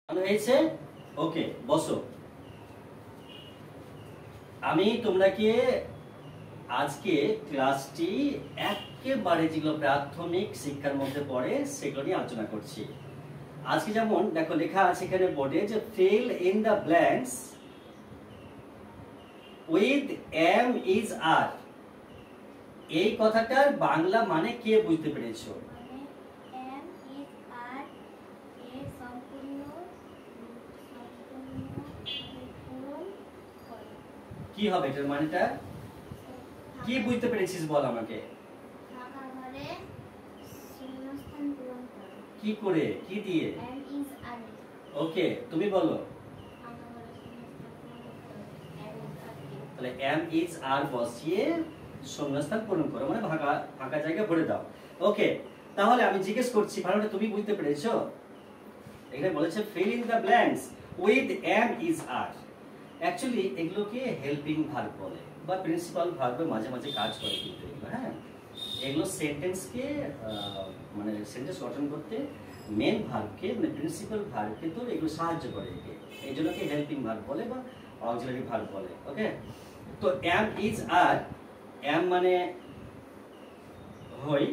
ভালো হয়েছে। ওকে, বসো। আমি তোমরাকে আজকে ক্লাসটি একেবারে যেগুলো প্রাথমিক শিক্ষার মধ্যে পড়ে সেগুলো নিয়ে আলোচনা করছি। আজকে যেমন দেখো লেখা আছে এখানে বোর্ডে যে fill in the blanks with am is are. এই কথাটার বাংলা মানে কে বুঝতে পেরেছো? কি হবে এটার মানেটা? কি বুঝতে পেরেছিস বল আমাকে। কি করে, কি দিয়ে? ওকে, তুমি বলো। তাহলে এম ইজ আর বসিয়ে শূন্যস্থান পূরণ করো, মানে ফাঁকা জায়গা ভরে দাও। ওকে, তাহলে আমি জিজ্ঞেস করছি ভালোটা তুমি বুঝতে পেরেছো? এখানে বলেছে fill in the blanks with am is are. Actually এগুলোকে হেল্পিং ভার্ব বলে বা প্রিন্সিপাল ভার্বে মাঝে মাঝে কাজ করে কিন্তু এগুলো। হ্যাঁ, এগুলো সেন্টেন্সকে মানে সেন্টেন্স গঠন করতে মেন ভার্বকে মানে প্রিন্সিপাল ভার্বকে তো এগুলো সাহায্য করে। এই জন্য কি হেল্পিং ভার্ব বলে বা অক্সিলারি ভার্ব বলে। ওকে, তো এম ইজ আর, এম মানে হই,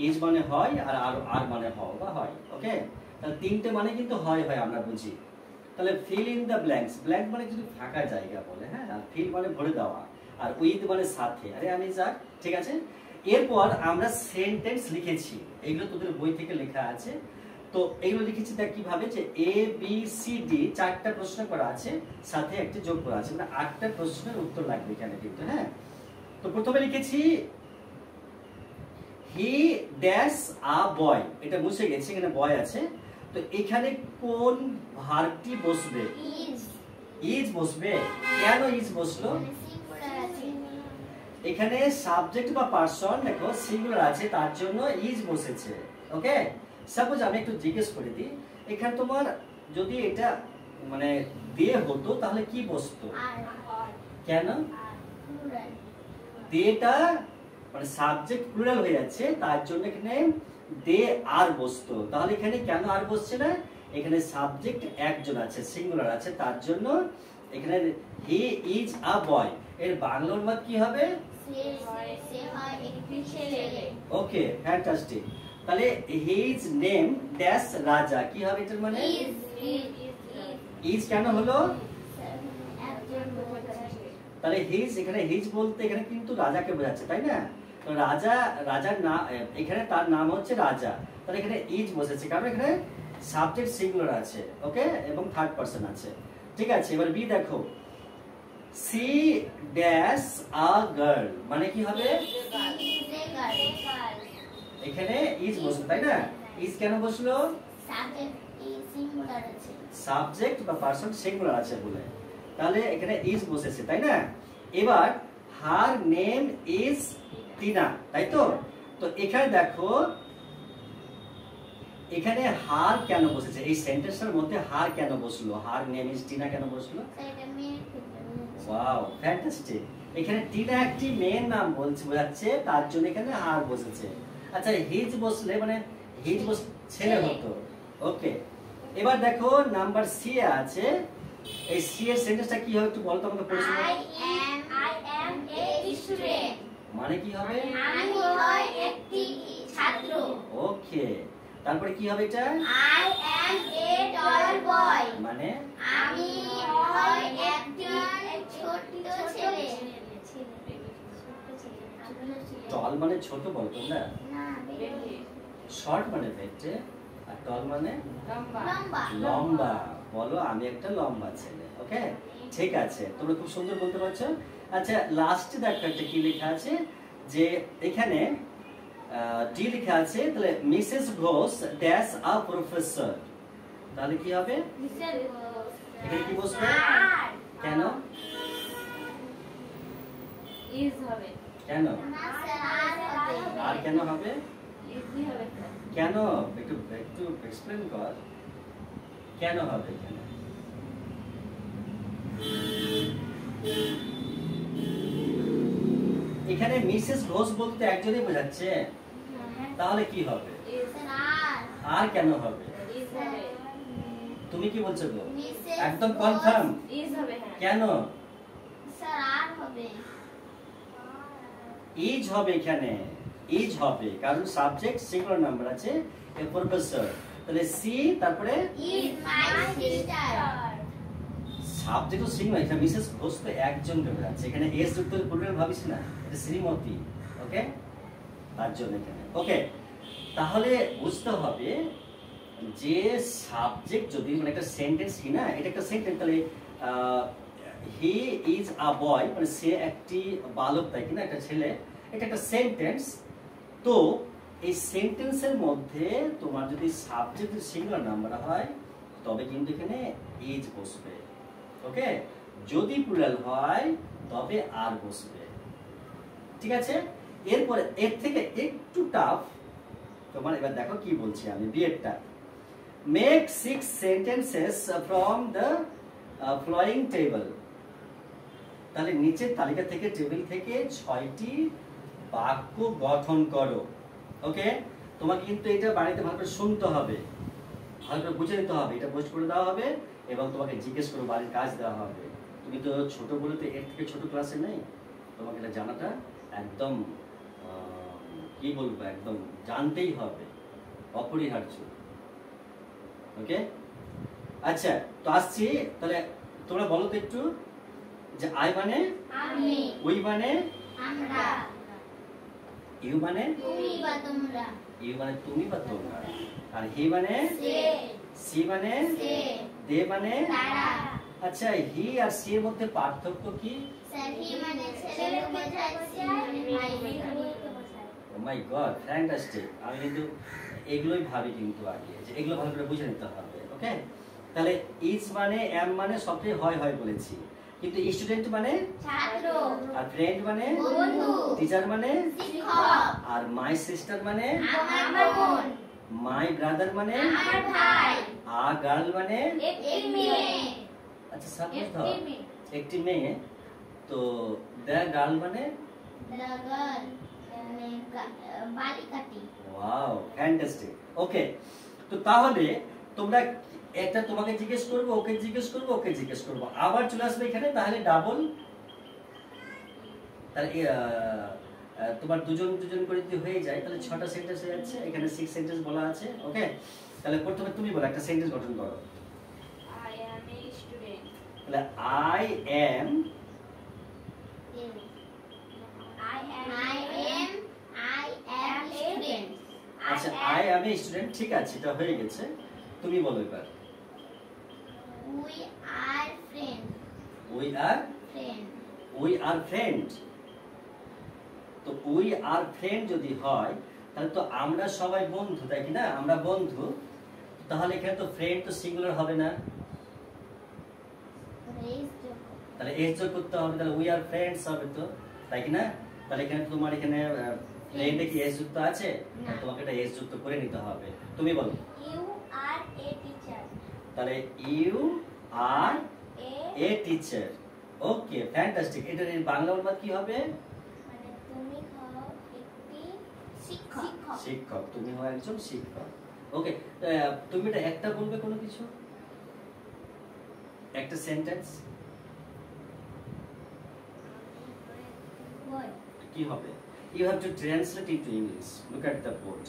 ইজ মানে হয়, আর আর মানে হও বা হয়। ওকে, তাহলে তিনটে মানে কিন্তু হয় হয় আমরা বুঝি। তাহলে feel in the blanks, blank মানে কিন্তু ফাঁকা জায়গা বলে। হ্যাঁ, আর ফিল মানে ভরে দেওয়া, আর উইথ মানে সাথে। আরে আমি যাক, ঠিক আছে। এরপর আমরা সেন্টেন্স লিখেছি, এগুলো তোদের বই থেকে লেখা আছে। তো এগুলো লিখেছি দেখ কিভাবে, যে এ বি সি ডি চারটা প্রশ্ন করা আছে, সাথে একটা যোগ করা আছে, মানে 8টা প্রশ্নের উত্তর লাগবে এখানে কিন্তু। হ্যাঁ, তো প্রথমে লিখেছি হি ড্যাশ আ বয়, এটা মুছে গেছে, এখানে বয় আছে। তো এখানে কোন ভার্বটি বসবে? ইজ বসবে। কেন ইজ বসলো? এখানে সাবজেক্ট বা পারসন দেখো সিঙ্গুলার আছে, তার জন্য ইজ বসেছে। ওকে, সাপোজ আমি একটু জিজ্ঞেস করে দিই, এখানে তোমার যদি এটা মানে দে হতো তাহলে কি বসতো? কেন? দেটা মানে সাবজেক্ট প্লুরাল হয়ে যাচ্ছে, তার জন্য এখানে দে আর বসতো। তাহলে এখানে কেন আর বসছে না? এখানে সাবজেক্ট একজন আছে, সিঙ্গুলার আছে, তার জন্য এখানে হি ইজ আ বয়। এর বাংলা অনুবাদ কি হবে? ওকে, ফ্যান্টাস্টিক। তাহলে হিজ নেম ড্যাশ রাজা, কি হবে এটার মানে? ইজ কেন হলো? তাহলে হিজ, এখানে হিজ বলতে এখানে কিন্তু রাজাকে বোঝাচ্ছে, তাই না? তো রাজার নাম, এখানে তার নাম হচ্ছে রাজা। তাহলে এখানে ইজ বসেছে কারণ এখানে সাবজেক্ট সিঙ্গুলার আছে। ওকে, এবং থার্ড পারসন আছে। ঠিক আছে, এবার বি দেখো, সি ড্যাশ আ গার্ল, মানে কি হবে? এখানে ইজ বসলো, তাই না? ইজ কেন বসলো? সাবজেক্ট বা পারসন সিঙ্গুলার আছে বলে, তাহলে এখানে ইজ বসেছে, তাই না? এবার হার নেম ইজ টিনা, তাই তো? তো এখানে দেখো এখানে হার কেন বসেছে? এই সেন্টেন্সের মধ্যে হার কেন বসলো? হার নেম ইজ টিনা কেন বসলো? Wow, fantastic. এখানে টিনা একটি মেয়ের নাম বোঝাচ্ছে, তার জন্য এখানে হার বসেছে। আচ্ছা, হিজ বসলে মানে হিজ ছেলে হতো। ওকে, এবার দেখো নাম্বার সি আছে, এই সি এর সেন্টেন্সটা কি হবে একটু বলো তো আমাকে পড়ে শোনাও। I am a student, মানে কি হবে? আমি হই একটি ছাত্র। ওকে, তারপরে কি হবে এটা? I am a tall boy, মানে আমি হই একটি ছোট ছেলে। টল মানে ছোট বলো তোমরা, না, শর্ট মানে বেটে, আর টল মানে লম্বা। লম্বা। বলো আমি একটা লম্বা ছেলে। ওকে, ঠিক আছে, তোমরা খুব সুন্দর বলতে পারছো। আচ্ছা, লাস্টে দেখো একটা কি লেখা আছে, যে এখানে ডি লেখা আছে, তাহলে Mrs Ghosh dash a professor, তাহলে কি হবে? এখানে কি বসবে? কেন? ইজ হবে। কেন? আর কেন হবে? ইজি হবে। কেন? একটু একটু এক্সপ্লেন কর, কেন হবে কেন? এখানে মিসেস ঘোষ বলতে একজনই বোঝাচ্ছে, তাহলে কি হবে? আর কেন হবে? ইজ হবে। তুমি কি বলছো গো? মিসেস একদম ঘোষ। কনফার্ম? ইজ হবে হ্যাঁ। কেন? স্যার আর হবে। ইজ হবে এখানে, ইজ হবে কারণ সাবজেক্ট সিঙ্গুলার নাম্বার আছে, এ প্রফেসর, তাহলে সি তারপরে ইজ মাই সিস্টার। সাবজেক্ট তো সিঙ্গুলার, এখানে মিসেস ঘোষ তো একজন করে আছে, এখানে এস যুক্ত প্লুরাল ভাবিস না, এটা শ্রীমতী। ওকে, তার জন্য এখানে ওকে। তাহলে বুঝতে হবে যে সাবজেক্ট যদি মানে একটা সেন্টেন্স কি না, এটা একটা সেন্টেন্স, তাহলে হি ইজ আ বয় মানে সে একটি বালক, তাই কি না, একটা ছেলে, এটা একটা সেন্টেন্স। তো এই সেন্টেন্সের মধ্যে তোমার যদি সাবজেক্ট সিঙ্গুলার নাম্বার হয় তবে কিন্তু এখানে ইজ বসবে। ওকে, যদি প্লুরাল হয় তবে আর বসবে। ঠিক আছে, এরপরে এর থেকে একটু টাফ তোমার, এবার দেখো কি বলছি আমি, বিয়েরটা। Make 6 sentences from the following table. তাহলে নিচের তালিকা থেকে, টেবিল থেকে 6টি বাক্য গঠন করো। ওকে, তোমাকে কিন্তু এটা বাড়িতে ভালো করে শুনতে হবে, ভালো করে বুঝে নিতে হবে, এটা পোস্ট করে দেওয়া হবে এবং তোমাকে জিজ্ঞেস করে বাড়ির কাজ দেওয়া হবে। তুমি তো ছোট বলে তো এর থেকে ছোট ক্লাসে নেই, তোমাকে এটা জানাটা একদম কি বলবো, একদম জানতেই হবে, অপরিহার্য। ওকে, আচ্ছা তো আসছি, তাহলে তোমরা বলো তো একটু যে আই মানে আমি, উই মানে আমরা, ইউ মানে তুমি বা তোমরা, ইউ মানে তুমি বা তোমরা, আর হি মানে সে, সি মানে সে, দে মানে তারা। আচ্ছা, হি আর সি এর মধ্যে পার্থক্য কি? স্যার হি মানে ছেলেকে বোঝায়, সি মানে মেয়েকে বোঝায়। ও মাই গড, ফ্যান্টাস্টিক। আমি কিন্তু এগুলোই ভাবি কিন্তু আগে, যে এগুলো ভালো করে বুঝে নিতে হবে। ওকে, তাহলে ইজ মানে এম মানে সবটাই হয় হয় বলেছি, কিন্তু স্টুডেন্ট মানে ছাত্র, আর ফ্রেন্ড মানে বন্ধু, টিচার মানে শিক্ষক, আর মাই সিস্টার মানে আমার বোন, মাই ব্রাদার মানে আমার ভাই, আ গার্ল মানে একটি মেয়ে, আচ্ছা সাপোজ ধর একটি মেয়ে। একটি মেয়ে, তো দ্য গার্ল মানে the girl, মানে বালিকাটি। Wow, fantastic. ওকে, তো তাহলে তোমরা একটা তোমাকে জিজ্ঞেস করবো, ওকে জিজ্ঞেস করবো, ওকে জিজ্ঞেস করবো, আবার চলে আসবে এখানে, তাহলে ডাবল, তাহলে তোমার দুজন দুজন করে যদি হয়ে যায় তাহলে 6টা সেন্টেন্স হয়ে যাচ্ছে, এখানে 6 সেন্টেন্স বলা আছে। ওকে, তাহলে প্রথমে তুমি বলো, একটা সেন্টেন্স গঠন করো। I am a student. তাহলে I am, I am student. আচ্ছা আই এম এ স্টুডেন্ট, ঠিক আছে, এটা হয়ে গেছে। তুমি বলো এবার। We are friend. We are Friend. We are friend. তো উই আর ফ্রেন্ড যদি হয় তাহলে তো আমরা সবাই বন্ধু, তাই কি না, আমরা বন্ধু, তাহলে এখানে তো ফ্রেন্ড তো সিঙ্গুলার হবে না, Raise the তাহলে এস যোগ করতে হবে, তাহলে উই আর ফ্রেন্ডস হবে তো, তাই কি না। তাহলে এখানে তোমার এখানে ফ্রেন্ডে কি এস যুক্ত আছে? না। তোমাকে এটা এস যুক্ত করে নিতে হবে। তুমি বলো। You are a teacher. তাহলে you are A a teacher. Okay, fantastic. এটার বাংলা অনুবাদ কি হবে? মানে তুমি হও একটি শিক্ষক। শিক্ষক, তুমি হও একজন শিক্ষক। ওকে, তুমি এটা একটা বলবে কোনো কিছু, একটা সেন্টেন্স What? কি হবে? You have to translate into English. Look at the board.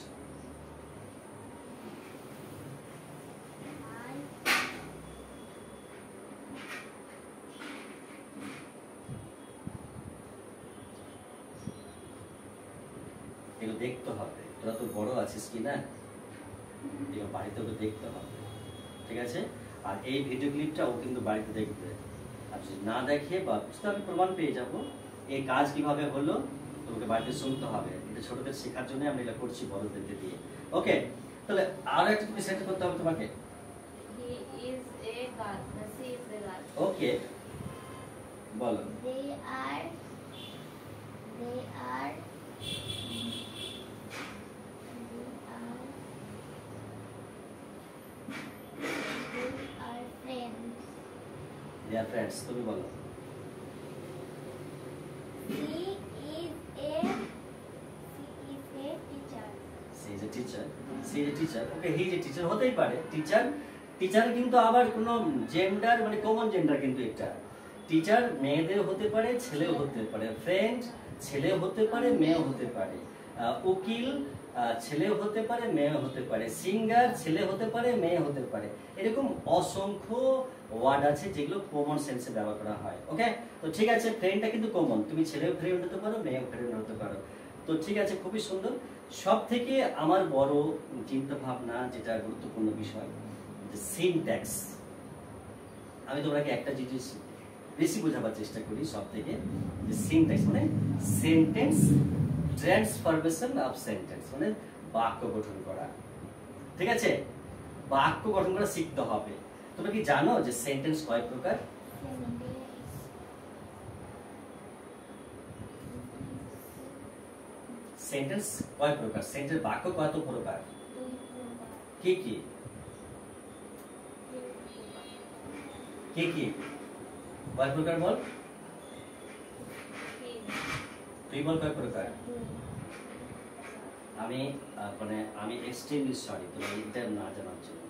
এগুলো দেখতে হবে, তোরা তো বড় আছিস কি না, এগুলো বাড়িতে ওকে দেখতে হবে, ঠিক আছে। আর এই ভিডিও ক্লিপটা ও কিন্তু বাড়িতে দেখবে, আর যদি না দেখে বা বুঝতে আমি প্রমাণ পেয়ে যাব এই কাজ কিভাবে হলো, তোমাকে বাড়িতে শুনতে হবে। এটা ছোটদের শেখার জন্য আমরা এটা করছি বড়দেরকে দিয়ে। ওকে, তাহলে আরো একটা তুমি সেট করতে হবে তোমাকে। He is a girl. She is a girl. Okay, বলো। They are friends. They are friends, তুমি বলো। She is a teacher. She is a teacher. She is a teacher. Okay, he is a teacher হতেই পারে, teacher teacher কিন্তু আবার কোনো gender মানে common gender কিন্তু এটা। টিচার মেয়েদের হতে পারে, ছেলেও হতে পারে, ফ্রেন্ড ছেলেও হতে পারে, মেয়েও হতে পারে, উকিল ছেলেও হতে পারে, মেয়েও হতে পারে, সিঙ্গার ছেলে হতে পারে, মেয়ে হতে পারে। এরকম অসংখ্য ওয়ার্ড আছে যেগুলো কমন সেন্সে ব্যবহার করা হয়। ওকে, তো ঠিক আছে, ফ্রেন্ডটা কিন্তু কমন, তুমি ছেলেও ফ্রেন্ড হতে পারো, মেয়েও ফ্রেন্ড হতে পারো। তো ঠিক আছে, খুবই সুন্দর। সব থেকে আমার বড় চিন্তা ভাবনা যেটা গুরুত্বপূর্ণ বিষয়, সিনট্যাক্স। আমি তোমাকে একটা জিনিস বেশি বোঝাবার চেষ্টা করি সব থেকে, যে সিনট্যাক্স মানে সেন্টেন্স ট্রান্সফরমেশন অফ সেন্টেন্স, মানে বাক্য গঠন করা। ঠিক আছে, বাক্য গঠন করা শিখতে হবে। তোমরা কি জানো যে সেন্টেন্স কয় প্রকার? সেন্টেন্স কয় প্রকার? সেন্টেন্স বাক্য কত প্রকার? কি কি কি কি কয় প্রকার বল? তুই বল কয় প্রকার? আমি এক্সট্রিমলি সরি তোমার এটা না জানার জন্য।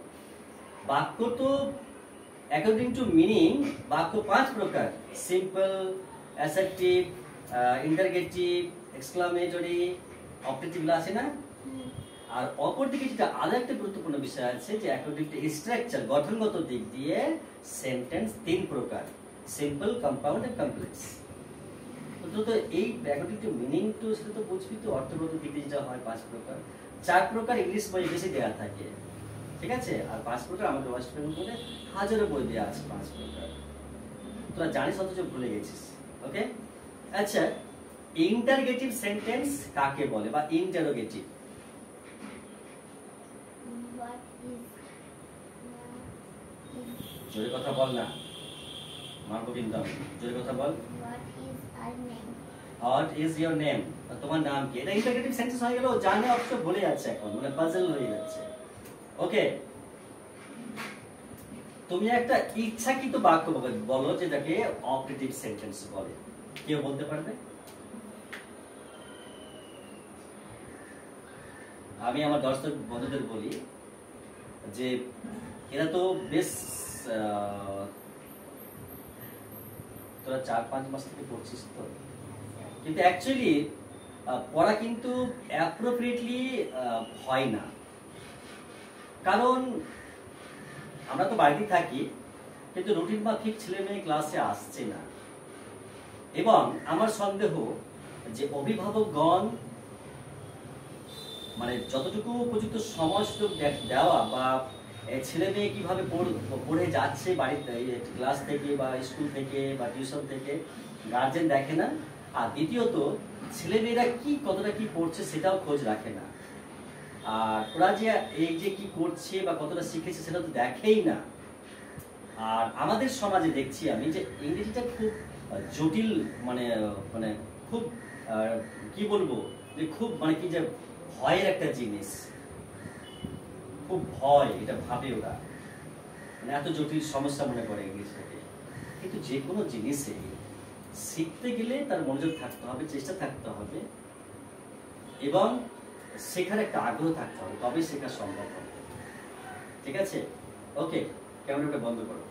বাক্য তো অ্যাকর্ডিং টু মিনিং বাক্য 5 প্রকার: simple, assertive, interrogative, exclamatory, objective আছে না? আর অপরদিকে যেটা আরো একটা গুরুত্বপূর্ণ বিষয় আছে যে অ্যাকর্ডিং টু স্ট্রাকচার, গঠনগত দিক দিয়ে সেন্টেন্স 3 প্রকার: সিম্পল, কম্পাউন্ড এন্ড কমপ্লেক্স। তো এই অ্যাকর্ডিং টু মিনিং তো সেটা তো বুঝবি তো, অর্থগত দিক দিয়ে যেটা হয় 5 প্রকার। 4 প্রকার ইংলিশ বই বেশি দেওয়া থাকে, ঠিক আছে? আর 5 প্রকার আমাদের ওয়েস্ট বেঙ্গল বলে হাজারো বই দেওয়া আছে 5 প্রকার। তোরা জানিস অথচ ভুলে গেছিস। ওকে, আচ্ছা, ইন্টারগেটিভ সেন্টেন্স কাকে বলে বা ইন্টারোগেটিভ? জোরে কথা বল না, মারবো কিন্তু আমি। জোরে কথা বল। What is your name? তোমার নাম কি? এটা ইন্টারগেটিভ সেন্টেন্স হয়ে গেল, জানে অবশ্য ভুলে যাচ্ছে এখন, মানে পাজল হয়ে যাচ্ছে। ওকে, তুমি একটা ইচ্ছাকৃত বাক্য বলো যেটাকে অপারেটিভ সেন্টেন্স বলে। কেউ বলতে পারবে? আমি আমার দর্শক বন্ধুদের বলি যে এরা তো বেশ তোরা 4-5 মাস থেকে পড়ছিস তো, কিন্তু অ্যাকচুয়ালি পড়া কিন্তু অ্যাপ্রোপ্রিয়েটলি হয় না। কারণ আমরা তো বাড়িতে থাকি, কিন্তু রুটিন মাফিক ছেলে মেয়ে ক্লাসে আসছে না। এবং আমার সন্দেহ যে অভিভাবকগণ মানে যতটুকু উপযুক্ত সময় সুযোগ দেওয়া বা ছেলে মেয়ে কিভাবে পড়ে যাচ্ছে বাড়িতে, ক্লাস থেকে বা স্কুল থেকে বা টিউশন থেকে, গার্জেন দেখে না। আর দ্বিতীয়ত ছেলে মেয়েরা কতটা কি পড়ছে সেটাও খোঁজ রাখে না। আর ওরা যে এই যে কি করছে বা কতটা শিখেছে সেটা তো দেখেই না। আর আমাদের সমাজে দেখছি আমি যে ইংরেজিটা খুব জটিল, মানে মানে খুব কি বলবো, যে খুব মানে কি যে ভয়ের একটা জিনিস, খুব ভয়, এটা ভাবে ওরা, মানে এত জটিল সমস্যা মনে করে ইংলিশটাকে। কিন্তু যে কোনো জিনিসে শিখতে গেলে তার মনোযোগ থাকতে হবে, চেষ্টা থাকতে হবে এবং শেখার একটা আগ্রহ থাকতে হবে, তবেই শেখা সম্ভব হবে। ঠিক আছে? ওকে, ক্যামেরাটা বন্ধ করো।